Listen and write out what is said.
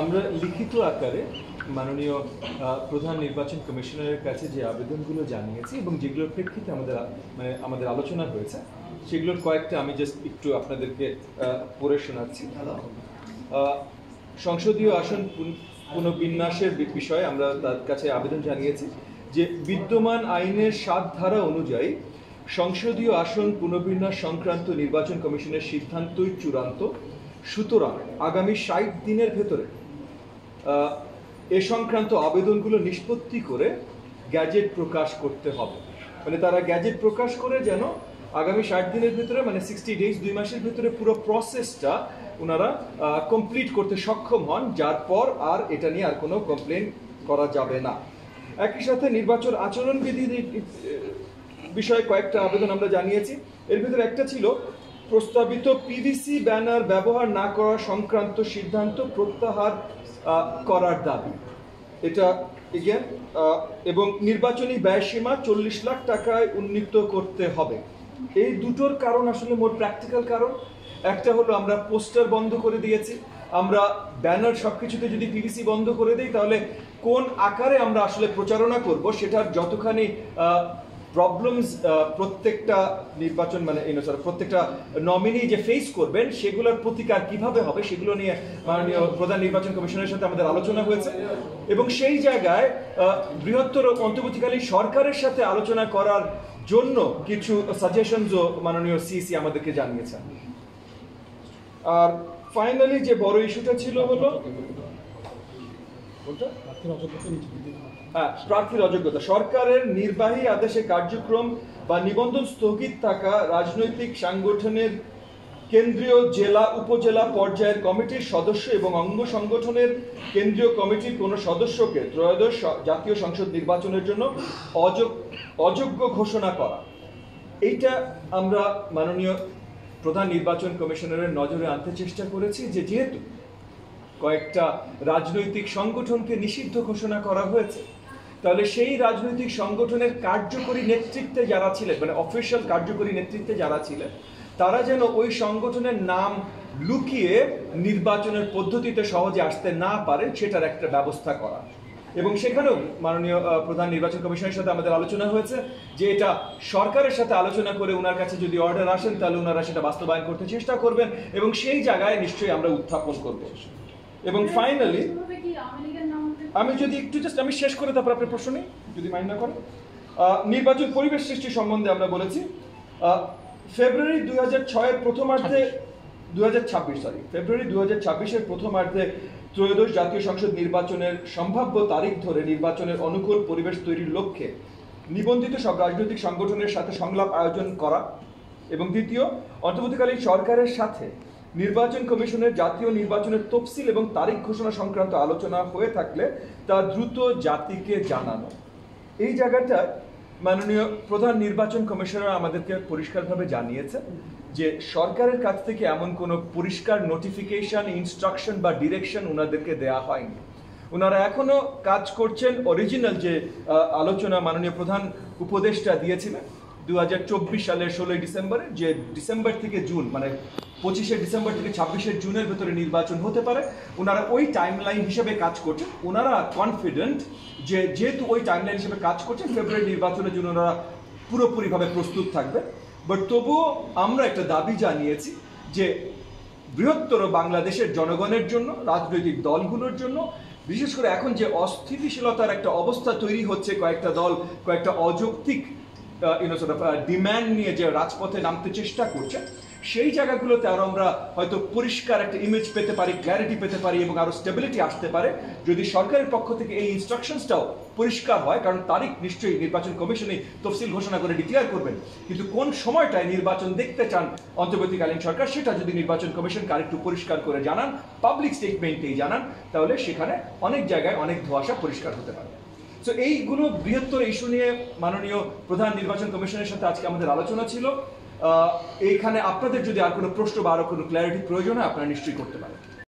আমরা লিখিত আকারে মাননীয় প্রধান নির্বাচন কমিশনারের কাছে যে আবেদনগুলো জানিয়েছি এবং যেগুলোর প্রেক্ষিতে আমাদের আলোচনা হয়েছে সেগুলোর কয়েকটা আমি জাস্ট একটু আপনাদেরকে পড়ে শোনাচ্ছি। সংসদীয় আসন পুনর্বিন্যাসের বিষয়ে আমরা তার কাছে আবেদন জানিয়েছি যে বিদ্যমান আইনের ৭ ধারা অনুযায়ী সংসদীয় আসন পুনর্বিন্যাস সংক্রান্ত নির্বাচন কমিশনের সিদ্ধান্তই চূড়ান্ত। সুতরাং আগামী ৬০ দিনের ভেতরে এ সংক্রান্ত আবেদনগুলো নিষ্পত্তি করে গ্যাজেট প্রকাশ করতে হবে। মানে তারা গ্যাজেট প্রকাশ করে যেন আগামী ৬০ দিনের ভেতরে, মানে 60 ডেজ, 2 মাসের ভেতরে পুরো প্রসেসটা ওনারা কমপ্লিট করতে সক্ষম হন, যার পর আর এটা নিয়ে আর কোনো কমপ্লেন করা যাবে না। একই সাথে নির্বাচন আচরণবিধি বিষয়ে কয়েকটা আবেদন আমরা জানিয়েছি। এর ভিতরে একটা ছিল প্রস্তাবিত পিভিসি ব্যানার ব্যবহার না করা সংক্রান্ত সিদ্ধান্ত প্রত্যাহার করার দাবি, এটা এগেন, এবং নির্বাচনী ব্যয়সীমা 40 লাখ টাকায় উন্নীত করতে হবে। এই দুটোর কারণ আসলে মোর প্র্যাকটিক্যাল কারণ। একটা হলো আমরা পোস্টার বন্ধ করে দিয়েছি, আমরা ব্যানার সবকিছুতে যদি পিভিসি বন্ধ করে দিই তাহলে কোন আকারে আমরা আসলে প্রচারণা করব সেটার যতখানি প্রবলেমস প্রত্যেকটা নির্বাচন প্রত্যেকটা নমিনি যে ফেস করবেন সেগুলোর প্রতিকার কিভাবে হবে সেগুলো নিয়ে মাননীয় প্রধান নির্বাচন কমিশনের সাথে আমাদের আলোচনা হয়েছে এবং সেই জায়গায় বৃহত্তর অন্তর্বর্তীকালীন সরকারের সাথে আলোচনা করার জন্য কিছু সাজেশনসও মাননীয় সিইসি আমাদেরকে জানিয়েছেন। আর ফাইনালি যে বড় ইস্যুটা ছিল হলো প্রার্থীর অযোগ্যতা। সরকারের নির্বাহী আদেশে কার্যক্রম বা নিবন্ধন স্থগিত থাকা রাজনৈতিক সাংগঠনের কেন্দ্রীয়, জেলা, উপজেলা পর্যায়ের কমিটির সদস্য এবং অঙ্গ সংগঠনের কেন্দ্রীয় কমিটির কোনো সদস্যকে ত্রয়োদশ জাতীয় সংসদ নির্বাচনের জন্য অযোগ্য ঘোষণা করা, এইটা আমরা মাননীয় প্রধান নির্বাচন কমিশনারের নজরে আনতে চেষ্টা করেছি যে যেহেতু কয়েকটা রাজনৈতিক সংগঠনকে নিষিদ্ধ ঘোষণা করা হয়েছে তাহলে সেই রাজনৈতিক সংগঠনের কার্যকরী নেতৃত্বে যারা ছিলেন, মানে অফিসিয়াল কার্যকরী নেতৃত্বে যারা ছিলেন, তারা যেন ওই সংগঠনের নাম লুকিয়ে নির্বাচনের পদ্ধতিতে সহজে আসতে না পারে সেটার একটা ব্যবস্থা করা। এবং সেখানেও মাননীয় প্রধান নির্বাচন কমিশনের সাথে আমাদের আলোচনা হয়েছে যে এটা সরকারের সাথে আলোচনা করে ওনার কাছে যদি অর্ডার আসেন তাহলে ওনারা সেটা বাস্তবায়ন করতে চেষ্টা করবেন এবং সেই জায়গায় নিশ্চয়ই আমরা উত্থাপন করব। এবং ফাইনালি আমি যদি একটু আমি শেষ করে তারপর আপনার প্রশ্ন নেই যদি মাইন্ড না করেন, নির্বাচন পরিবেশ সৃষ্টি সম্বন্ধে আমরা বলেছি ফেব্রুয়ারি 2006-এর প্রথমার্ধে ফেব্রুয়ারি 2026-এর প্রথমার্ধে ত্রয়োদশ জাতীয় সংসদ নির্বাচনের সম্ভাব্য তারিখ ধরে নির্বাচনের অনুকূল পরিবেশ তৈরির লক্ষ্যে নিবন্ধিত সব রাজনৈতিক সংগঠনের সাথে সংলাপ আয়োজন করা এবং দ্বিতীয়, অন্তর্বর্তীকালীন সরকারের সাথে নির্বাচন কমিশনের জাতীয় নির্বাচনের তফসিল এবং তারিখ ঘোষণা সংক্রান্ত আলোচনা হয়ে থাকলে তা দ্রুত জাতিকে জানানো। এই জায়গাটা মাননীয় প্রধান নির্বাচন কমিশনার আমাদেরকে পরিষ্কারভাবে জানিয়েছে যে সরকারের কাছ থেকে এমন কোনো পরিষ্কার নোটিফিকেশন, ইনস্ট্রাকশন বা ডিরেকশন ওনাদেরকে দেয়া হয়নি। ওনারা এখনো কাজ করছেন অরিজিনাল যে আলোচনা মাননীয় প্রধান উপদেষ্টা দিয়েছিলেন 2024 সালের 16 ডিসেম্বরে, যে ডিসেম্বর থেকে জুন, মানে 25শে ডিসেম্বর থেকে 26শে জুনের ভেতরে নির্বাচন হতে পারে। ওনারা ওই টাইমলাইন হিসেবে কাজ করছেন। ওনারা কনফিডেন্ট যে যেহেতু ওই টাইমলাইন হিসেবে কাজ করছেন ফেব্রুয়ারি নির্বাচনের জন্য ওনারা পুরোপুরিভাবে প্রস্তুত থাকবে। বাট তবুও আমরা একটা দাবি জানিয়েছি যে বৃহত্তর বাংলাদেশের জনগণের জন্য, রাজনৈতিক দলগুলোর জন্য, বিশেষ করে এখন যে অস্থিতিশীলতার একটা অবস্থা তৈরি হচ্ছে, কয়েকটা দল কয়েকটা অযৌক্তিক ডিম্যান্ড নিয়ে যে রাজপথে নামতে চেষ্টা করছে, সেই জায়গাগুলোতে আরো আমরা হয়তো পরিষ্কার একটা ইমেজ পেতে পারি, ক্ল্যারিটি পেতে পারি এবং আরো স্টেবিলিটি আসতে পারে যদি সরকারের পক্ষ থেকে এই ইনস্ট্রাকশনসটাও পরিষ্কার হয়। কারণ তারিখ নিশ্চয়ই নির্বাচন কমিশনে তফসিল ঘোষণা করে ডিক্লেয়ার করবেন, কিন্তু কোন সময়টায় নির্বাচন দেখতে চান অন্তর্বর্তীকালীন সরকার সেটা যদি নির্বাচন কমিশনকে আরেকটু পরিষ্কার করে জানান, পাবলিক স্টেটমেন্টেই জানান, তাহলে সেখানে অনেক জায়গায় অনেক ধোঁয়াশা পরিষ্কার হতে পারে। সো এইগুলো বৃহত্তর ইস্যু নিয়ে মাননীয় প্রধান নির্বাচন কমিশনের সাথে আজকে আমাদের আলোচনা ছিল। এইখানে আপনাদের যদি আর কোনো প্রশ্ন বা আরো কোনো ক্ল্যারিটি প্রয়োজন হয় আপনারা নিশ্চয়ই করতে পারেন।